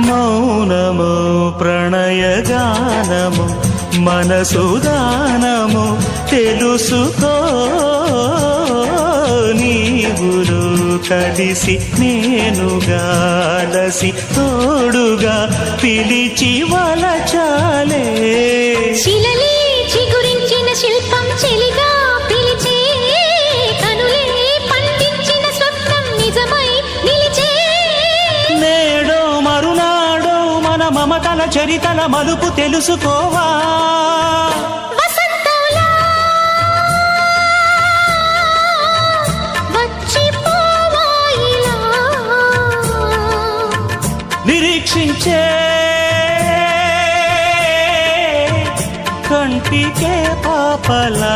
మౌనము ప్రణయగానము మనసుదానము తెలుసుకో నీవులు కలిసి నేనుగాలసి తోడుగా పిలిచి వలచాలే శిలలే చిగురించిన శిల్పం చెలిగా పిలిచే కనులే పండించిన స్వప్నం నిజమై నిలిచే నేడో మరునాడో మన మమతల చరితల మలుపు తెలుసుకోవా వసంతంలా వచ్చిపోవాయిలా నిరీక్షించే కంటికే పాపలా